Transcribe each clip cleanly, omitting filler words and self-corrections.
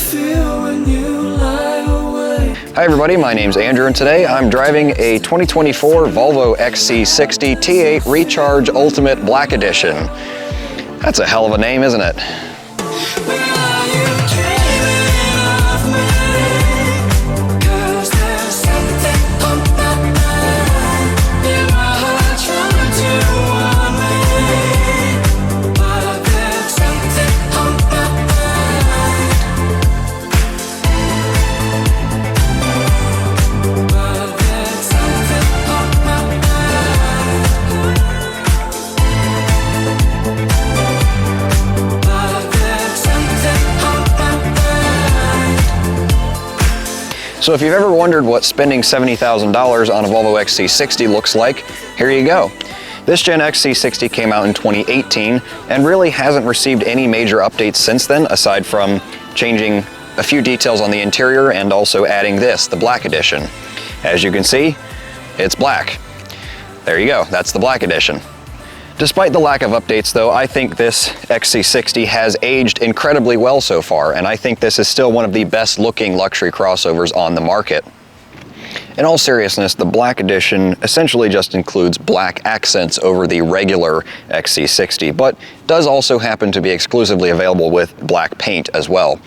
feel when you lie awake? Hi everybody, my name's Andrew and today I'm driving a 2024 Volvo XC60 T8 Recharge Ultimate Black Edition. That's a hell of a name, isn't it? So if you've ever wondered what spending $70,000 on a Volvo XC60 looks like, here you go. This Gen XC60 came out in 2018 and really hasn't received any major updates since then, aside from changing a few details on the interior and also adding this, the Black Edition. As you can see, it's black. There you go, that's the Black Edition. Despite the lack of updates though, I think this XC60 has aged incredibly well so far, and I think this is still one of the best looking luxury crossovers on the market. In all seriousness, the Black Edition essentially just includes black accents over the regular XC60, but does also happen to be exclusively available with black paint as well.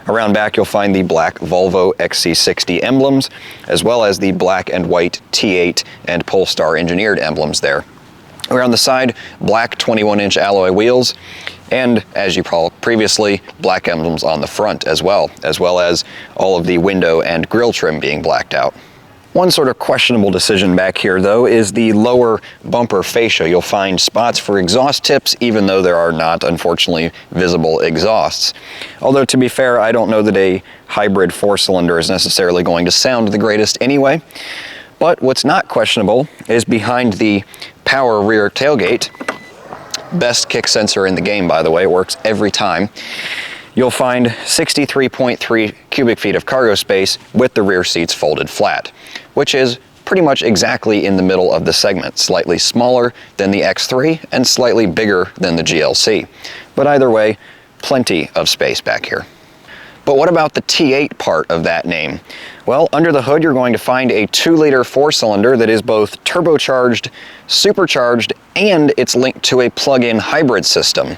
Around back you'll find the black Volvo XC60 emblems, as well as the black and white T8 and Polestar engineered emblems there. Around the side, black 21-inch alloy wheels, and as you previously, black emblems on the front as well as all of the window and grille trim being blacked out. One sort of questionable decision back here though is the lower bumper fascia. You'll find spots for exhaust tips even though there are not, unfortunately, visible exhausts. Although to be fair, I don't know that a hybrid 4-cylinder is necessarily going to sound the greatest anyway. But what's not questionable is behind the power rear tailgate, best kick sensor in the game by the way, it works every time, you'll find 63.3 cubic feet of cargo space with the rear seats folded flat, which is pretty much exactly in the middle of the segment, slightly smaller than the X3 and slightly bigger than the GLC. But either way, plenty of space back here. But what about the T8 part of that name? Well, under the hood you're going to find a 2-liter 4-cylinder that is both turbocharged, supercharged, and it's linked to a plug-in hybrid system.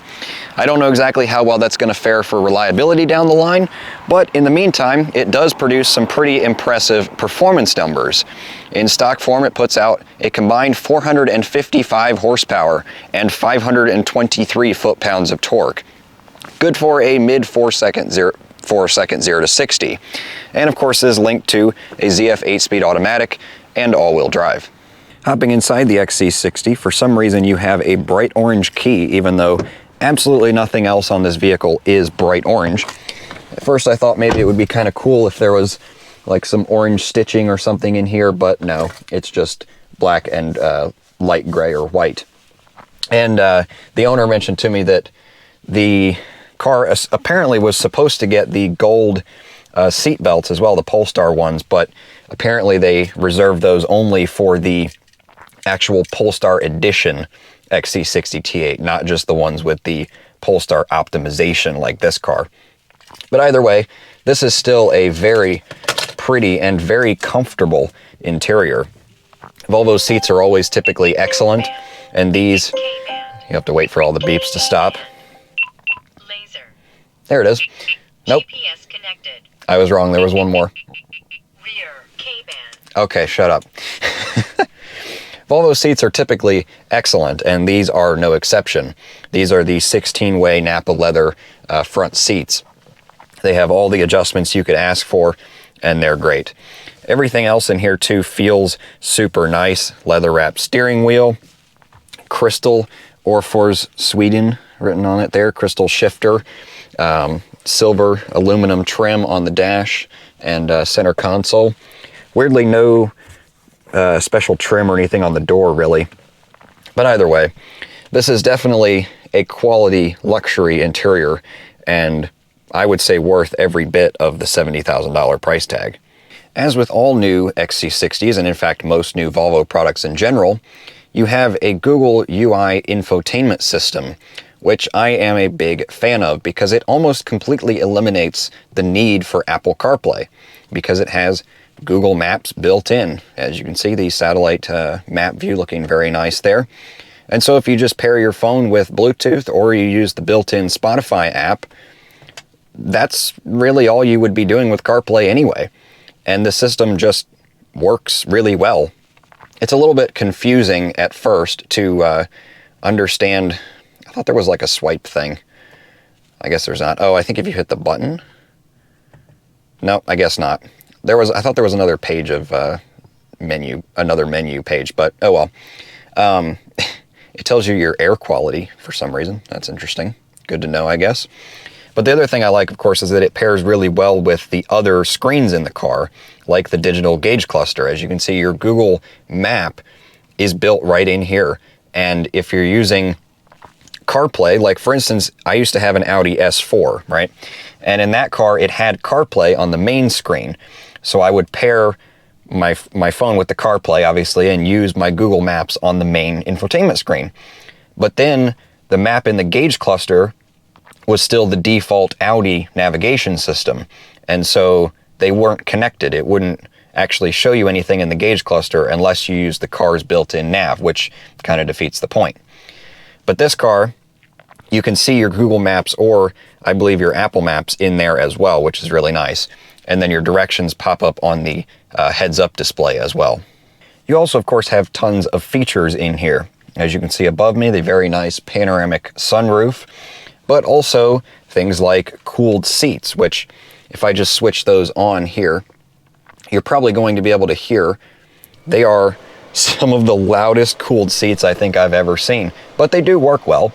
I don't know exactly how well that's going to fare for reliability down the line, but in the meantime, it does produce some pretty impressive performance numbers. In stock form, it puts out a combined 455 horsepower and 523 foot-pounds of torque. Good for a mid 4-second 0 to 60. And of course is linked to a ZF 8-speed automatic and all-wheel drive. Hopping inside the XC60, for some reason you have a bright orange key, even though absolutely nothing else on this vehicle is bright orange. At first I thought maybe it would be kind of cool if there was like some orange stitching or something in here, but no, it's just black and light gray or white. And the owner mentioned to me that the car apparently was supposed to get the gold seat belts as well, the Polestar ones, but apparently they reserved those only for the actual Polestar Edition XC60 T8, not just the ones with the Polestar optimization like this car. But either way, this is still a very pretty and very comfortable interior. Volvo seats are always typically excellent, and these, you have to wait for all the beeps to stop. There it is. Nope. GPS connected. I was wrong. There was one more. Rear K-band. Okay, shut up. Volvo seats are typically excellent, and these are no exception. These are the 16-way Napa leather front seats. They have all the adjustments you could ask for, and they're great. Everything else in here too feels super nice. Leather-wrapped steering wheel, crystal Orfors Sweden written on it there, crystal shifter. Silver aluminum trim on the dash and center console. Weirdly, no special trim or anything on the door, really. But either way, this is definitely a quality luxury interior, and I would say worth every bit of the $70,000 price tag. As with all new XC60s, and in fact most new Volvo products in general, you have a Google UI infotainment system, which I am a big fan of because it almost completely eliminates the need for Apple CarPlay because it has Google Maps built in. As you can see, the satellite map view looking very nice there. And so if you just pair your phone with Bluetooth or you use the built-in Spotify app, that's really all you would be doing with CarPlay anyway. And the system just works really well. It's a little bit confusing at first to understand. I thought there was like a swipe thing. I guess there's not. Oh, I think if you hit the button. No, I guess not. I thought there was another page of another menu page, but oh well. It tells you your air quality for some reason. That's interesting. Good to know, I guess. But the other thing I like, of course, is that it pairs really well with the other screens in the car, like the digital gauge cluster. As you can see, your Google Map is built right in here. And if you're using CarPlay, like for instance, I used to have an Audi S4, right? And in that car, it had CarPlay on the main screen. So I would pair my phone with the CarPlay, obviously, and use my Google Maps on the main infotainment screen. But then the map in the gauge cluster was still the default Audi navigation system. And so they weren't connected. It wouldn't actually show you anything in the gauge cluster unless you use the car's built-in nav, which kind of defeats the point. But this car, you can see your Google Maps or I believe your Apple Maps in there as well, which is really nice. And then your directions pop up on the heads-up display as well. You also, of course, have tons of features in here. As you can see above me, the very nice panoramic sunroof, but also things like cooled seats, which if I just switch those on here, you're probably going to be able to hear. They are some of the loudest cooled seats I think I've ever seen, but they do work well.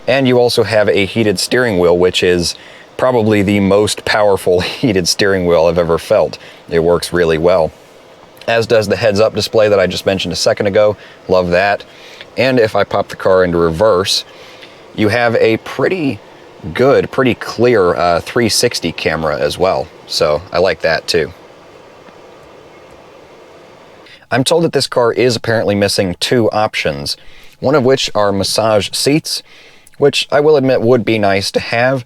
And you also have a heated steering wheel, which is probably the most powerful heated steering wheel I've ever felt. It works really well. As does the heads-up display that I just mentioned a second ago. Love that. And if I pop the car into reverse, you have a pretty good, pretty clear 360 camera as well. So I like that too. I'm told that this car is apparently missing two options, one of which are massage seats, which I will admit would be nice to have,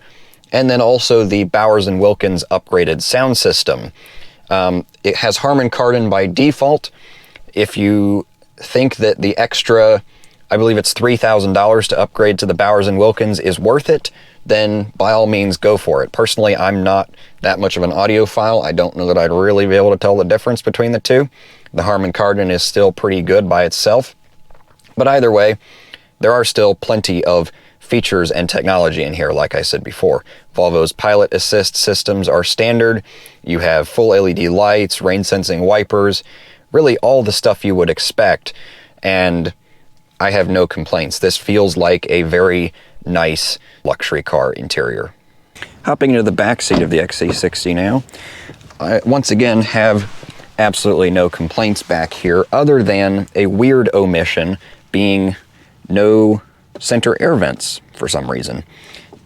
and then also the Bowers & Wilkins upgraded sound system. It has Harman Kardon by default. If you think that the extra, I believe it's $3,000 to upgrade to the Bowers & Wilkins is worth it, then by all means go for it. Personally, I'm not that much of an audiophile. I don't know that I'd really be able to tell the difference between the two. The Harman Kardon is still pretty good by itself. But either way, there are still plenty of features and technology in here, like I said before. Volvo's pilot assist systems are standard. You have full LED lights, rain sensing wipers, really all the stuff you would expect. And I have no complaints. This feels like a very nice luxury car interior. Hopping into the back seat of the XC60 now, I once again have absolutely no complaints back here other than a weird omission being no center air vents for some reason.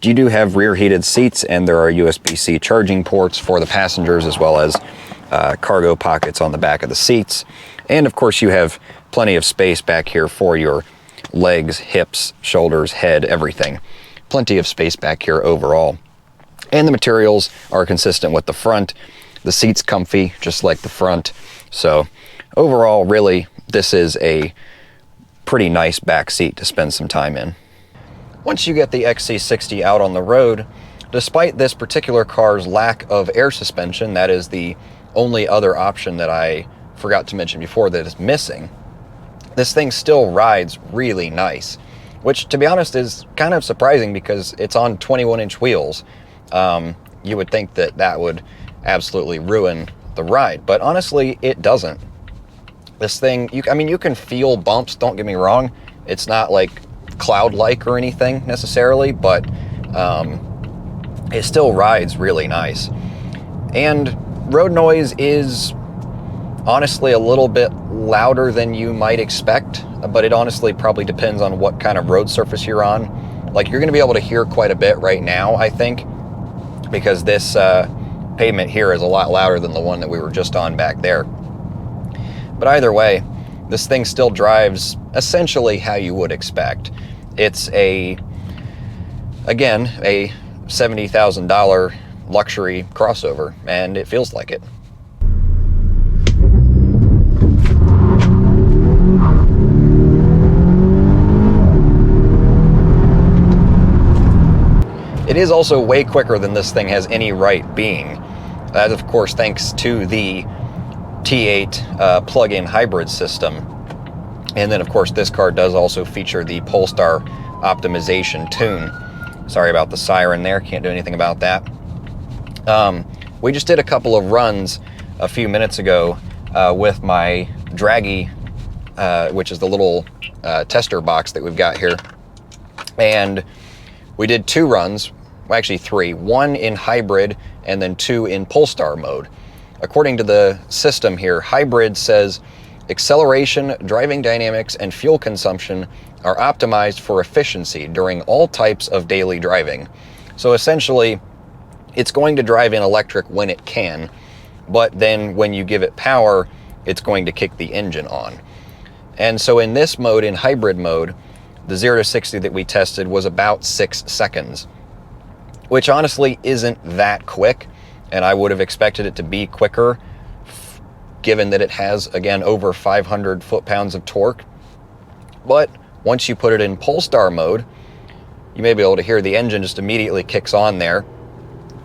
You do have rear heated seats and there are USB-C charging ports for the passengers as well as cargo pockets on the back of the seats. And of course you have plenty of space back here for your legs, hips, shoulders, head, everything. Plenty of space back here overall. And the materials are consistent with the front. The seat's comfy, just like the front. So overall, really, this is a pretty nice back seat to spend some time in. Once you get the XC60 out on the road, despite this particular car's lack of air suspension, that is the only other option that I forgot to mention before that is missing, this thing still rides really nice, which to be honest is kind of surprising because it's on 21-inch wheels. You would think that that would absolutely ruin the ride, but honestly it doesn't. This thing, I mean, you can feel bumps, don't get me wrong. It's not like cloud-like or anything necessarily, but it still rides really nice. And road noise is honestly a little bit louder than you might expect, but it honestly probably depends on what kind of road surface you're on. Like, you're gonna be able to hear quite a bit right now, I think, because this pavement here is a lot louder than the one that we were just on back there. But either way, this thing still drives essentially how you would expect. It's a again, a $70,000 luxury crossover, and it feels like it. It is also way quicker than this thing has any right being. That, of course, thanks to the T8 plug-in hybrid system. And then, of course, this car does also feature the Polestar optimization tune. Sorry about the siren there, can't do anything about that. We just did a couple of runs a few minutes ago with my Draggy, which is the little tester box that we've got here. And we did 2 runs, well, actually 3, 1 in hybrid and then 2 in Polestar mode. According to the system here, hybrid says acceleration, driving dynamics, and fuel consumption are optimized for efficiency during all types of daily driving. So essentially, it's going to drive in electric when it can, but then when you give it power, it's going to kick the engine on. And so in this mode, in hybrid mode, the 0 to 60 that we tested was about 6 seconds, which honestly isn't that quick, and I would have expected it to be quicker, given that it has, again, over 500 foot-pounds of torque. But once you put it in Polestar mode, you may be able to hear the engine just immediately kicks on there.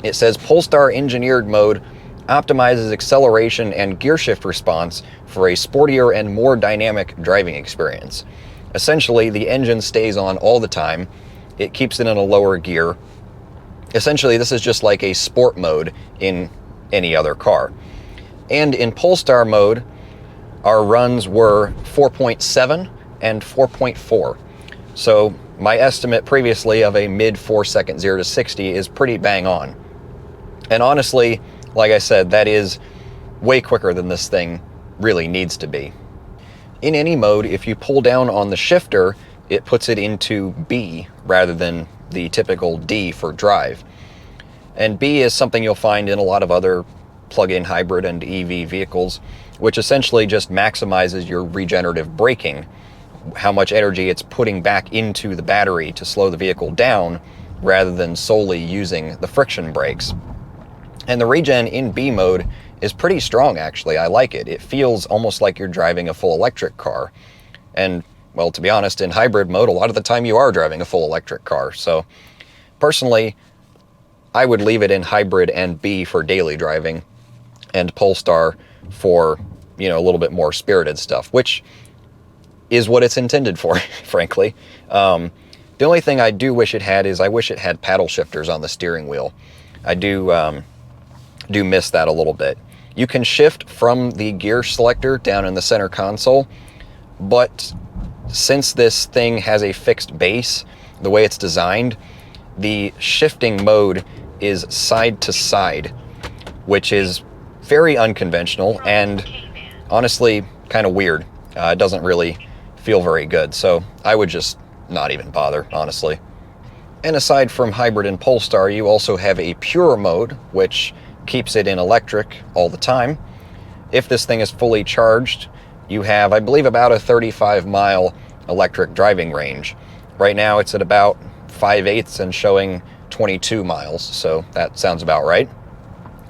It says Polestar engineered mode optimizes acceleration and gear shift response for a sportier and more dynamic driving experience. Essentially, the engine stays on all the time. It keeps it in a lower gear. Essentially, this is just like a sport mode in any other car. And in Polestar mode, our runs were 4.7 and 4.4. So my estimate previously of a mid 4-second 0 to 60 is pretty bang on. And honestly, like I said, that is way quicker than this thing really needs to be. In any mode, if you pull down on the shifter, it puts it into B rather than the typical D for drive. And B is something you'll find in a lot of other plug-in hybrid and EV vehicles, which essentially just maximizes your regenerative braking, how much energy it's putting back into the battery to slow the vehicle down rather than solely using the friction brakes. And the regen in B mode is pretty strong, actually. I like it. It feels almost like you're driving a full electric car. And, well, to be honest, in hybrid mode, a lot of the time you are driving a full electric car. So, personally, I would leave it in hybrid and B for daily driving, and Polestar for, you know, a little bit more spirited stuff, which is what it's intended for, frankly. The only thing I do wish it had is I wish it had paddle shifters on the steering wheel. I do miss that a little bit. You can shift from the gear selector down in the center console, but since this thing has a fixed base, the way it's designed, the shifting mode is side to side, which is very unconventional and honestly kind of weird. It doesn't really feel very good, so I would just not even bother, honestly. And aside from hybrid and Polestar, you also have a pure mode, which keeps it in electric all the time. If this thing is fully charged, you have, I believe, about a 35-mile electric driving range. Right now it's at about 5/8 and showing 22 miles, so that sounds about right.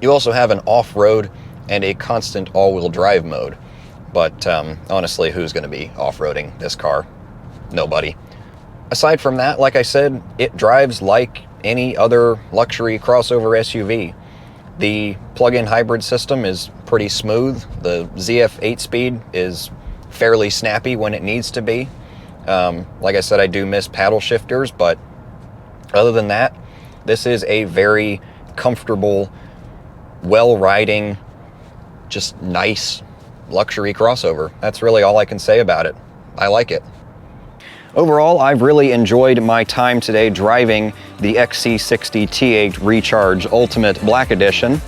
You also have an off-road and a constant all-wheel drive mode, but honestly, who's going to be off-roading this car? Nobody. Aside from that, like I said, it drives like any other luxury crossover SUV. The plug-in hybrid system is pretty smooth. The ZF 8-speed is fairly snappy when it needs to be. Like I said, I do miss paddle shifters, but other than that, this is a very comfortable, well-riding, just nice luxury crossover. That's really all I can say about it. I like it. Overall, I've really enjoyed my time today driving the XC60 T8 Recharge Ultimate Black Edition.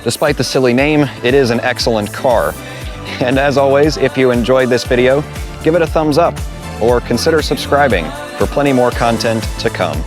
Despite the silly name, it is an excellent car. And as always, if you enjoyed this video, give it a thumbs up or consider subscribing for plenty more content to come.